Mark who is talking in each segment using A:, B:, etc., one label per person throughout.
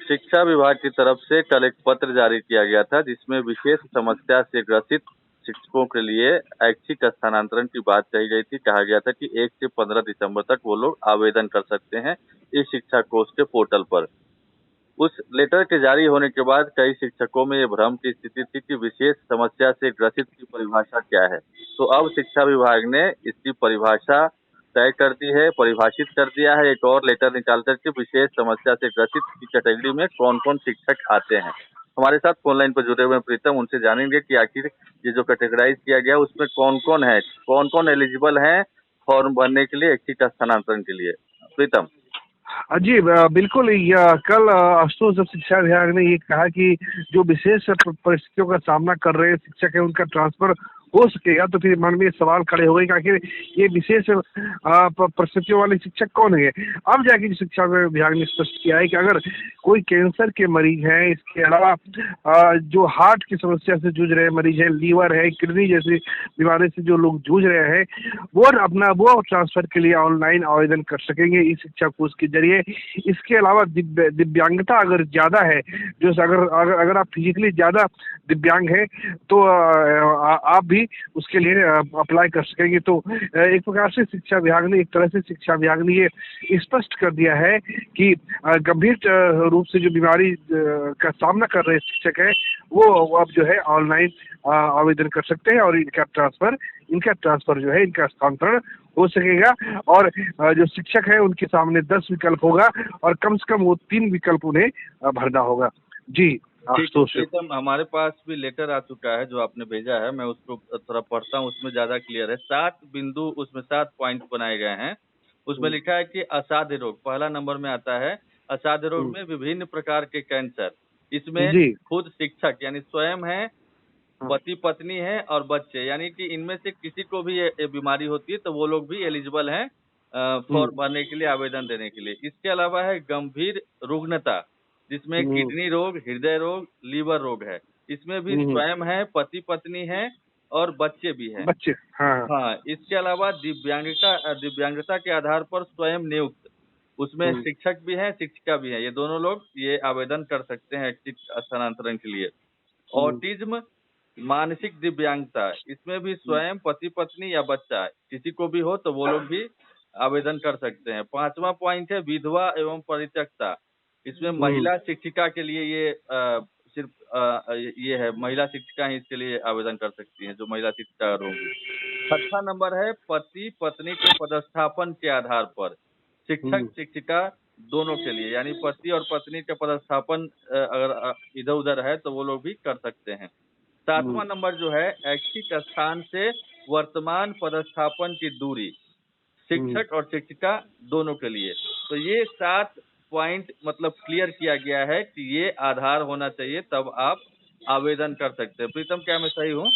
A: शिक्षा विभाग की तरफ से कल एक पत्र जारी किया गया था जिसमें विशेष समस्या से ग्रसित शिक्षकों के लिए ऐच्छिक स्थानांतरण की बात कही गई थी। कहा गया था कि 1 से 15 दिसंबर तक वो लोग आवेदन कर सकते हैं इस शिक्षा कोष के पोर्टल पर। उस लेटर के जारी होने के बाद कई शिक्षकों में ये भ्रम की स्थिति थी कि विशेष समस्या से ग्रसित की परिभाषा क्या है। तो अब शिक्षा विभाग ने इसकी परिभाषा तय कर दी है, परिभाषित कर दिया है। एक और लेटर निकाल करके विशेष समस्या से ग्रसित की कैटेगरी में कौन-कौन शिक्षक आते हैं। हमारे साथ फोन लाइन पर जुड़े हुए हैं प्रीतम, उनसे जानेंगे कि आखिर ये जो कैटेगराइज किया गया उसमें कौन-कौन है, कौन-कौन एलिजिबल हैं फॉर्म भरने के लिए ऐच्छिक स्थानांतरण के लिए। प्रीतम।
B: जी बिल्कुल कल आशुतोष जब शिक्षा विभाग ने ये कहा कि जो विशेष परिस्थितियों का सामना कर रहे शिक्षक है उनका ट्रांसफर हो सकेगा, तो फिर मन में सवाल खड़े हो गए कि आखिर ये विशेष परिस्थितियों वाले शिक्षक कौन है। अब जाके शिक्षा विभाग ने स्पष्ट किया है कि अगर कोई कैंसर के मरीज हैं, इसके अलावा जो हार्ट की समस्या से जूझ रहे मरीज हैं, लीवर है, किडनी जैसी बीमारी से जो लोग जूझ रहे हैं, वो ट्रांसफर के लिए ऑनलाइन आवेदन कर सकेंगे इस शिक्षा कोष के जरिए। इसके अलावा दिव्यांगता अगर ज्यादा है, जो अगर आप फिजिकली ज्यादा दिव्यांग है तो आप भी उसके लिए अप्लाई कर सकेंगे। तो एक प्रकार से शिक्षा विभाग ने ये स्पष्ट कर दिया है कि गंभीर रूप से जो बीमारी का सामना कर रहे शिक्षक है वो अब जो है ऑनलाइन आवेदन कर सकते हैं और इनका ट्रांसफर जो है, इनका हस्तांतरण हो सकेगा। और जो शिक्षक है उनके सामने 10 विकल्प होगा और कम से कम वो 3 विकल्प उन्हें भरना होगा। जी
A: प्रीतम, हमारे पास भी लेटर आ चुका है जो आपने भेजा है, मैं उसको थोड़ा पढ़ता हूँ, उसमें ज्यादा क्लियर है। 7 बिंदु उसमें 7 पॉइंट बनाए गए हैं। उसमें लिखा है कि असाध्य रोग पहला नंबर में आता है। असाध्य रोग में विभिन्न प्रकार के कैंसर, इसमें खुद शिक्षक यानी स्वयं है, पति पत्नी है और बच्चे, यानी कि इनमें से किसी को भी ये बीमारी होती है तो वो लोग भी एलिजिबल हैं फॉर्म भरने के लिए, आवेदन देने के लिए। इसके अलावा है गंभीर रुग्णता, जिसमें किडनी रोग, हृदय रोग, लीवर रोग है। इसमें भी स्वयं है, पति पत्नी है और बच्चे भी हैं। हाँ, इसके अलावा दिव्यांगता के आधार पर स्वयं नियुक्त, उसमें शिक्षक भी हैं, शिक्षिका भी हैं। ये दोनों लोग ये आवेदन कर सकते हैं ऐच्छिक स्थानांतरण के लिए। ऑटिज्म, मानसिक दिव्यांगता, इसमें भी स्वयं, पति पत्नी या बच्चा किसी को भी हो तो वो लोग भी आवेदन कर सकते हैं। 5वां पॉइंट है विधवा एवं परित्यक्ता, इसमें महिला शिक्षिका के लिए ये सिर्फ ये है, महिला शिक्षिका ही इसके लिए आवेदन कर सकती हैं जो महिला शिक्षिका होंगी। 6वां नंबर है पति पत्नी के पदस्थापन के आधार पर, शिक्षक शिक्षिका दोनों के लिए, यानी पति और पत्नी का पदस्थापन अगर इधर उधर है तो वो लोग भी कर सकते हैं। 7वां नंबर जो है ऐच्छिक स्थान से वर्तमान पदस्थापन की दूरी, शिक्षक और शिक्षिका दोनों के लिए। तो ये 7 पॉइंट मतलब क्लियर किया गया है कि ये आधार होना चाहिए तब आप आवेदन कर सकते हैं। प्रीतम, क्या मैं सही हूँ?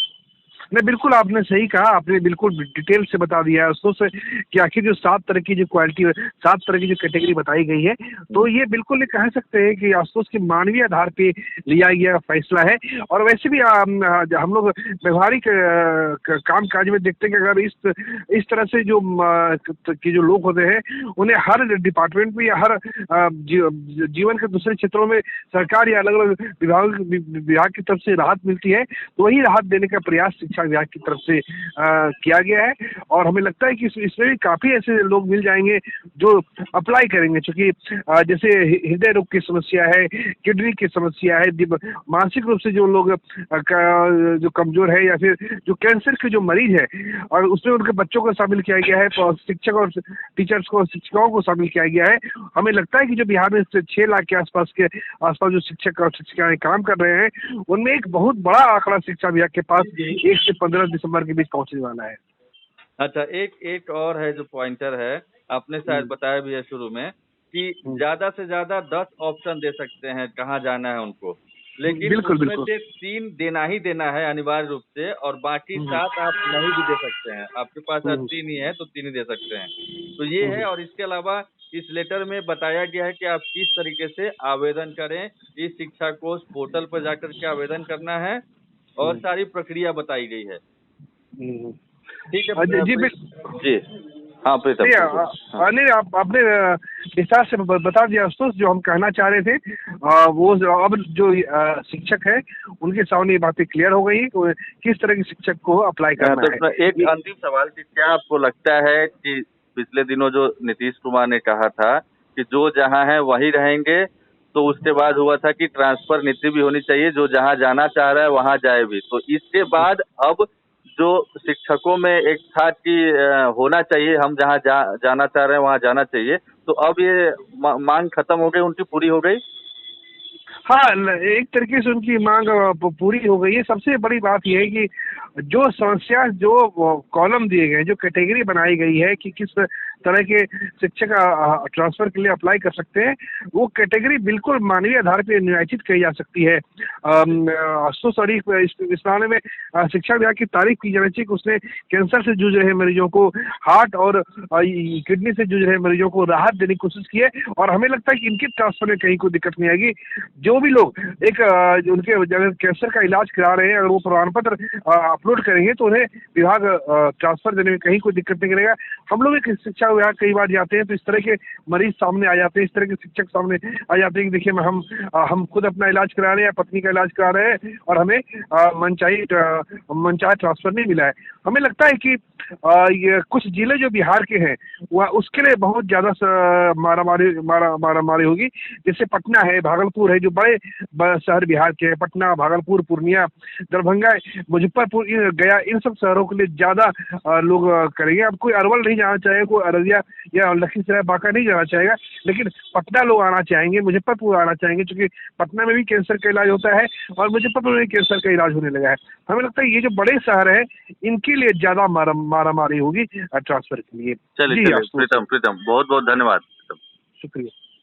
B: नहीं, बिल्कुल आपने सही कहा। आपने बिल्कुल डिटेल से बता दिया है उसको से कि आखिर जो 7 तरह की जो क्वालिटी, 7 तरह की जो कैटेगरी बताई गई है, तो ये बिल्कुल कह सकते हैं कि आशुतोष के मानवीय आधार पे लिया गया फैसला है। और वैसे भी हम लोग व्यवहारिक काम काज में देखते हैं कि अगर इस तरह से जो लोग होते हैं उन्हें हर डिपार्टमेंट में या हर जीवन के दूसरे क्षेत्रों में सरकार या अलग अलग विभाग की तरफ से राहत मिलती है, तो वही राहत देने का प्रयास शिक्षा विभाग की तरफ से किया गया है। और हमें लगता है कि इसमें भी काफी ऐसे लोग मिल जाएंगे जो अप्लाई करेंगे, क्योंकि जैसे हृदय रोग की समस्या है, किडनी की समस्या है, मानसिक रूप से जो लोग जो कमजोर है, या फिर जो कैंसर के जो मरीज है, और उसमें उनके बच्चों को शामिल किया गया है, शिक्षक और टीचर्स को, शिक्षिकाओं को शामिल किया गया है। हमें लगता है कि जो बिहार में 6 लाख के आसपास जो शिक्षक और शिक्षिकाएं काम कर रहे हैं, उनमें एक बहुत बड़ा आंकड़ा शिक्षा विभाग के पास 1 से 15 दिसंबर के बीच पहुंचने वाला है।
A: अच्छा, एक और है जो पॉइंटर है, आपने शायद बताया भी है शुरू में कि ज्यादा से ज्यादा 10 ऑप्शन दे सकते हैं कहाँ जाना है उनको, लेकिन उसमें से 3 देना ही देना है अनिवार्य रूप से, और बाकी 7 आप नहीं भी दे सकते हैं। आपके पास 3 ही है तो 3 ही दे सकते हैं। तो ये है। और इसके अलावा इस लेटर में बताया गया है कि आप किस तरीके से आवेदन करें। इस शिक्षा कोष पोर्टल पर जाकर के आवेदन करना है और सारी प्रक्रिया बताई गई है। ठीक है जी। हाँ प्रीतम,
B: नहीं
A: हाँ।
B: नहीं, आप आपने विस्तार से बता दिया आशुतोष जो हम कहना चाह रहे थे। वो अब जो शिक्षक है उनके सामने ये बातें क्लियर हो गई तो किस तरह के शिक्षक को अप्लाई करना
A: तो
B: है।
A: इसमें एक अंतिम सवाल कि क्या आपको लगता है कि पिछले दिनों जो नीतीश कुमार ने कहा था कि जो जहाँ है वहीं रहेंगे, तो उसके बाद हुआ था कि ट्रांसफर नीति भी होनी चाहिए, जो जहाँ जाना चाह रहा है वहाँ जाए भी, तो इसके बाद अब जो शिक्षकों में एक था कि होना चाहिए, हम जहाँ जाना चाह रहे हैं वहाँ जाना चाहिए, तो अब ये मांग खत्म हो गई, उनकी पूरी हो गई।
B: हाँ, एक तरीके से उनकी मांग पूरी हो गई है। सबसे बड़ी बात यह है कि जो समस्या, जो कॉलम दिए गए, जो कैटेगरी बनाई गई है कि किस तरह के शिक्षक ट्रांसफर के लिए अप्लाई कर सकते हैं, वो कैटेगरी बिल्कुल मानवीय आधार पर निर्वाचित की जा सकती है। अफसोस और इस मामले में शिक्षा विभाग की तारीफ की जानी चाहिए कि उसने कैंसर से जूझ रहे मरीजों को, हार्ट और किडनी से जूझ रहे मरीजों को राहत देने की कोशिश की है, और हमें लगता है कि इनके ट्रांसफर में कहीं कोई दिक्कत नहीं आएगी। जो भी लोग एक उनके अगर कैंसर का इलाज करा रहे हैं, अगर वो प्रमाण पत्र अपलोड करेंगे तो उन्हें विभाग ट्रांसफर देने में कहीं कोई दिक्कत नहीं करेगा। हम लोग एक शिक्षा विभाग कई बार जाते हैं तो इस तरह के मरीज सामने आ जाते हैं, इस तरह के शिक्षक सामने आ जाते हैं कि देखिए हम खुद अपना इलाज करा रहे हैं, पत्नी का इलाज करा रहे हैं और हमें मनचाही ट्रांसफर नहीं मिला है। हमें लगता है कि ये कुछ जिले जो बिहार के हैं वह उसके लिए बहुत ज्यादा मारामारी होगी। जैसे पटना है, भागलपुर है, जो बड़े शहर बिहार के हैं, पटना, भागलपुर, पूर्णिया, दरभंगा, मुजफ्फरपुर, गया, इन सब शहरों के लिए ज्यादा लोग करेंगे। अब कोई अरवल नहीं जाना चाहेगा, कोई अररिया या लखीसराय बांका नहीं जाना चाहेगा, लेकिन पटना लोग आना चाहेंगे, मुजफ्फरपुर आना चाहेंगे, क्योंकि पटना में भी कैंसर का इलाज होता है और मुजफ्फरपुर में भी कैंसर का इलाज होने लगा है। हमें लगता है ये जो बड़े शहर है इनके लिए ज्यादा मारामारी होगी ट्रांसफर के लिए।
A: चलिए प्रीतम, बहुत बहुत धन्यवाद।
B: शुक्रिया।